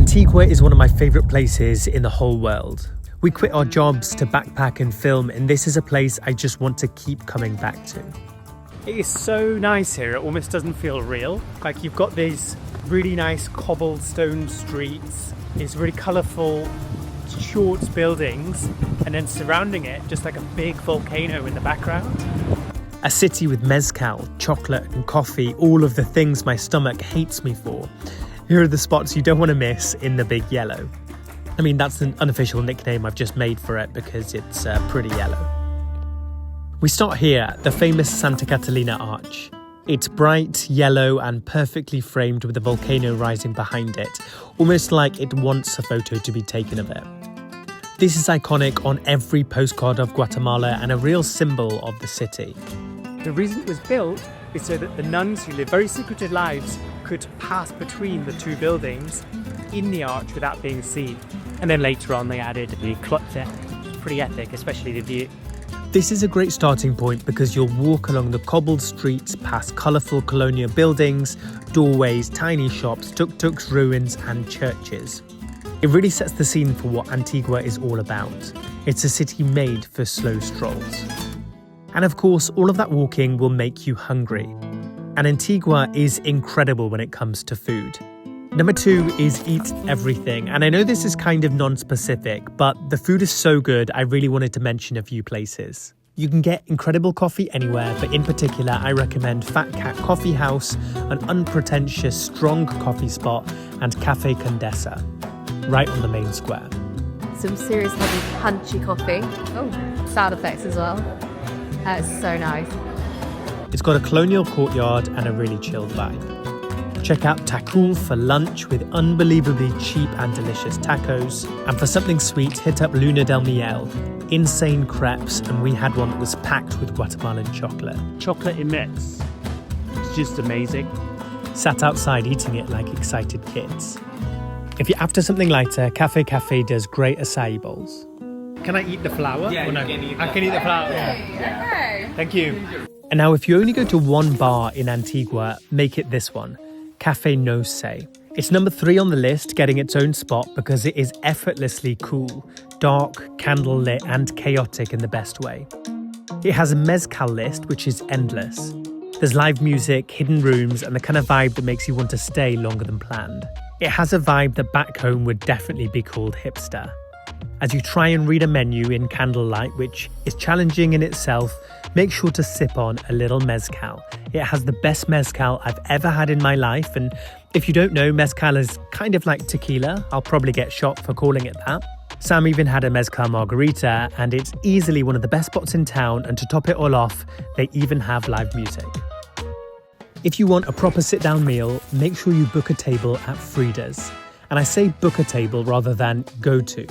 Antigua is one of my favourite places in the whole world. We quit our jobs to backpack and film, and this is a place I just want to keep coming back to. It is so nice here, it almost doesn't feel real. Like you've got these really nice cobblestone streets, these really colourful short buildings, and then surrounding it, just like a big volcano in the background. A city with mezcal, chocolate and coffee, all of the things my stomach hates me for. Here are the spots you don't want to miss in the Big Yellow. I mean, that's an unofficial nickname I've just made for it because it's pretty yellow. We start here, the famous Santa Catalina Arch. It's bright, yellow and perfectly framed with a volcano rising behind it, almost like it wants a photo to be taken of it. This is iconic on every postcard of Guatemala and a real symbol of the city. The reason it was built is so that the nuns who live very secretive lives could pass between the two buildings in the arch without being seen. And then later on they added the cloister, which is pretty epic, especially the view. This is a great starting point because you'll walk along the cobbled streets past colourful colonial buildings, doorways, tiny shops, tuk-tuks, ruins and churches. It really sets the scene for what Antigua is all about. It's a city made for slow strolls. And of course, all of that walking will make you hungry. And Antigua is incredible when it comes to food. Number 2 is eat everything. And I know this is kind of non-specific, but the food is so good, I really wanted to mention a few places. You can get incredible coffee anywhere, but in particular, I recommend Fat Cat Coffee House, an unpretentious, strong coffee spot, and Café Condesa, right on the main square. Some serious heavy punchy coffee. Oh, sound effects as well. It's so nice. It's got a colonial courtyard and a really chilled vibe. Check out Takul for lunch with unbelievably cheap and delicious tacos. And for something sweet, hit up Luna del Miel. Insane crepes, and we had one that was packed with Guatemalan chocolate. Chocolate immense. It's just amazing. Sat outside eating it like excited kids. If you're after something lighter, Café Café does great acai bowls. Can I eat the flour? Yeah, no? I can eat the flour. Yeah. Thank you. And now if you only go to one bar in Antigua, make it this one, Café No Sé. It's number 3 on the list, getting its own spot because it is effortlessly cool, dark, candlelit and chaotic in the best way. It has a mezcal list which is endless. There's live music, hidden rooms and the kind of vibe that makes you want to stay longer than planned. It has a vibe that back home would definitely be called hipster. As you try and read a menu in candlelight, which is challenging in itself, make sure to sip on a little mezcal. It has the best mezcal I've ever had in my life, and if you don't know, mezcal is kind of like tequila. I'll probably get shot for calling it that. Sam even had a mezcal margarita, and it's easily one of the best spots in town, and to top it all off, they even have live music. If you want a proper sit-down meal, make sure you book a table at Fridas. And I say book a table rather than go to,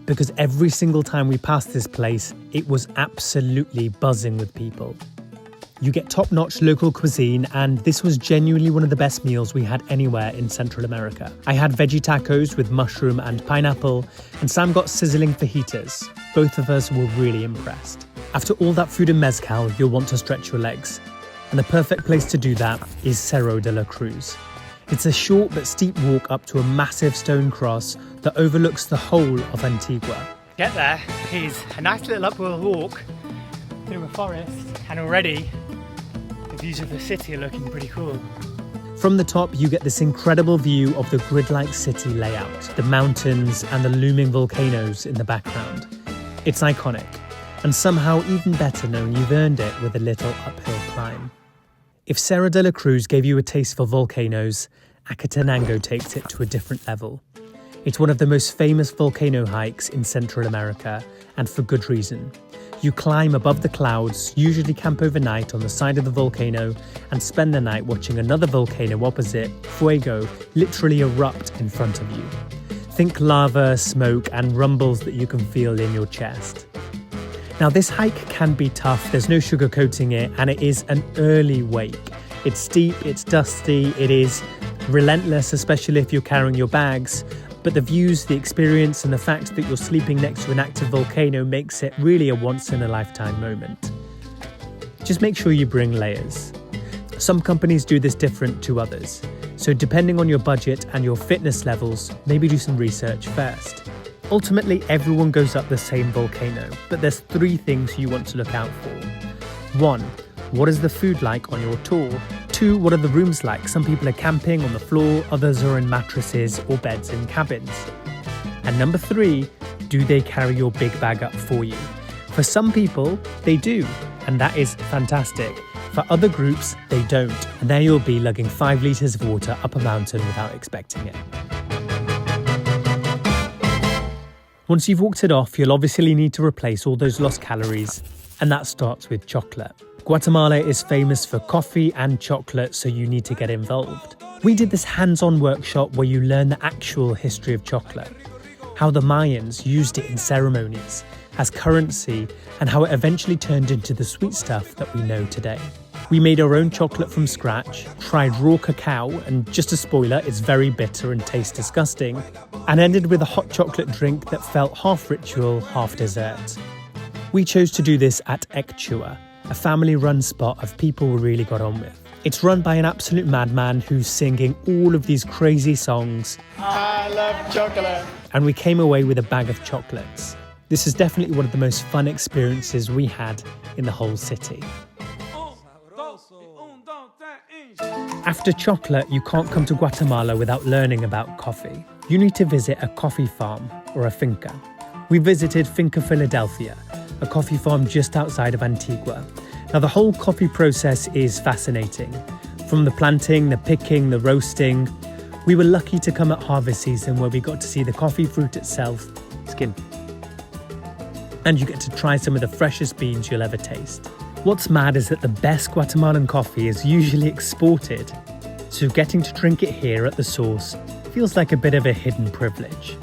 because every single time we passed this place, it was absolutely buzzing with people. You get top-notch local cuisine, and this was genuinely one of the best meals we had anywhere in Central America. I had veggie tacos with mushroom and pineapple, and Sam got sizzling fajitas. Both of us were really impressed. After all that food and mezcal, you'll want to stretch your legs. And the perfect place to do that is Cerro de la Cruz. It's a short but steep walk up to a massive stone cross that overlooks the whole of Antigua. Get there is a nice little uphill walk through a forest, and already the views of the city are looking pretty cool. From the top, you get this incredible view of the grid-like city layout, the mountains and the looming volcanoes in the background. It's iconic, and somehow even better known, you've earned it with a little uphill climb. If Cerro de la Cruz gave you a taste for volcanoes, Acatenango takes it to a different level. It's one of the most famous volcano hikes in Central America, and for good reason. You climb above the clouds, usually camp overnight on the side of the volcano, and spend the night watching another volcano opposite, Fuego, literally erupt in front of you. Think lava, smoke, and rumbles that you can feel in your chest. Now, this hike can be tough, there's no sugarcoating it, and it is an early wake. It's steep, it's dusty, it is relentless, especially if you're carrying your bags, but the views, the experience, and the fact that you're sleeping next to an active volcano makes it really a once-in-a-lifetime moment. Just make sure you bring layers. Some companies do this different to others. So depending on your budget and your fitness levels, maybe do some research first. Ultimately, everyone goes up the same volcano, but there's 3 things you want to look out for. 1, what is the food like on your tour? 2, what are the rooms like? Some people are camping on the floor, others are in mattresses or beds in cabins. And number 3, do they carry your big bag up for you? For some people, they do, and that is fantastic. For other groups, they don't, and there you'll be lugging 5 litres of water up a mountain without expecting it. Once you've walked it off, you'll obviously need to replace all those lost calories, and that starts with chocolate. Guatemala is famous for coffee and chocolate, so you need to get involved. We did this hands-on workshop where you learn the actual history of chocolate, how the Mayans used it in ceremonies, as currency, and how it eventually turned into the sweet stuff that we know today. We made our own chocolate from scratch, tried raw cacao, and just a spoiler, it's very bitter and tastes disgusting, and ended with a hot chocolate drink that felt half ritual, half dessert. We chose to do this at Chuah, a family-run spot of people we really got on with. It's run by an absolute madman who's singing all of these crazy songs. I love chocolate. And we came away with a bag of chocolates. This is definitely one of the most fun experiences we had in the whole city. After chocolate, you can't come to Guatemala without learning about coffee. You need to visit a coffee farm or a finca. We visited Finca Filadelfia, a coffee farm just outside of Antigua. Now, the whole coffee process is fascinating. From the planting, the picking, the roasting. We were lucky to come at harvest season where we got to see the coffee fruit itself, skin. And you get to try some of the freshest beans you'll ever taste. What's mad is that the best Guatemalan coffee is usually exported, so getting to drink it here at the source feels like a bit of a hidden privilege.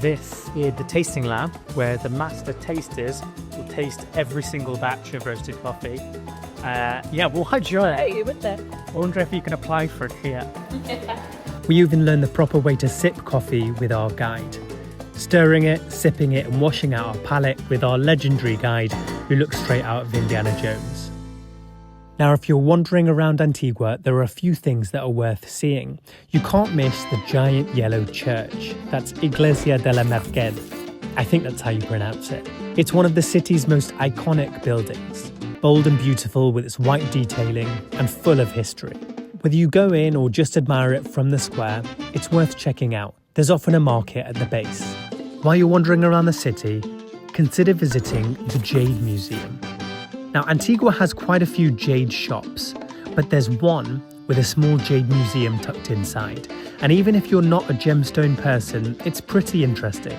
This is the tasting lab where the master tasters will taste every single batch of roasted coffee. We'll hide your I wonder if you can apply for it here. We even learned the proper way to sip coffee with our guide. Stirring it, sipping it, and washing out our palate with our legendary guide who looks straight out of Indiana Jones. Now, if you're wandering around Antigua, there are a few things that are worth seeing. You can't miss the giant yellow church. That's Iglesia de La Merced. I think that's how you pronounce it. It's one of the city's most iconic buildings, bold and beautiful with its white detailing and full of history. Whether you go in or just admire it from the square, it's worth checking out. There's often a market at the base. While you're wandering around the city, consider visiting the Jade Museum. Now, Antigua has quite a few jade shops, but there's one with a small jade museum tucked inside. And even if you're not a gemstone person, it's pretty interesting.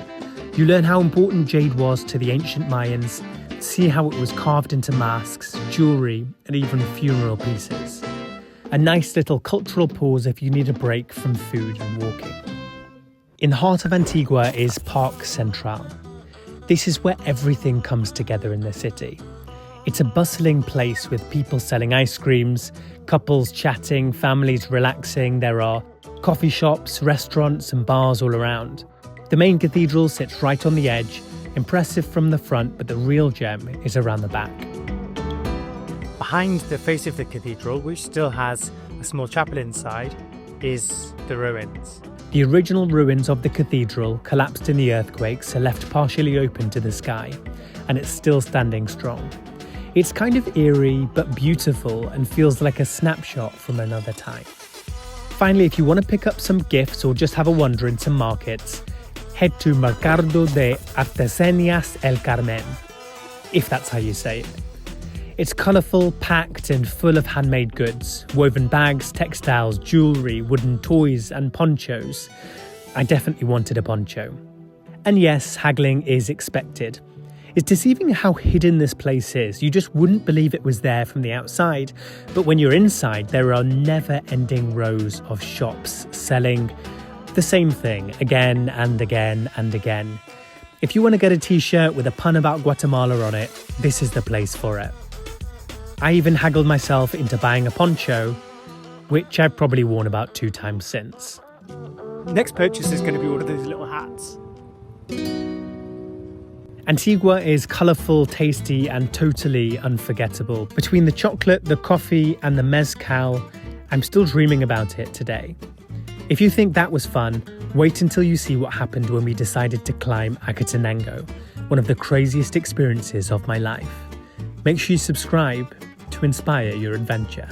You learn how important jade was to the ancient Mayans, see how it was carved into masks, jewelry, and even funeral pieces. A nice little cultural pause if you need a break from food and walking. In the heart of Antigua is Parque Central. This is where everything comes together in the city. It's a bustling place with people selling ice creams, couples chatting, families relaxing. There are coffee shops, restaurants, and bars all around. The main cathedral sits right on the edge, impressive from the front, but the real gem is around the back. Behind the face of the cathedral, which still has a small chapel inside, is the ruins. The original ruins of the cathedral collapsed in the earthquakes are left partially open to the sky, and it's still standing strong. It's kind of eerie but beautiful and feels like a snapshot from another time. Finally, if you want to pick up some gifts or just have a wander in some markets, head to Mercado de Artesanías El Carmen, if that's how you say it. It's colourful, packed and full of handmade goods, woven bags, textiles, jewellery, wooden toys and ponchos. I definitely wanted a poncho. And yes, haggling is expected. It's deceiving how hidden this place is. You just wouldn't believe it was there from the outside. But when you're inside, there are never-ending rows of shops selling the same thing again and again and again. If you want to get a t-shirt with a pun about Guatemala on it, this is the place for it. I even haggled myself into buying a poncho, which I've probably worn about 2 times since. Next purchase is going to be one of those little hats. Antigua is colourful, tasty and totally unforgettable. Between the chocolate, the coffee and the mezcal, I'm still dreaming about it today. If you think that was fun, wait until you see what happened when we decided to climb Acatenango, one of the craziest experiences of my life. Make sure you subscribe to inspire your adventure.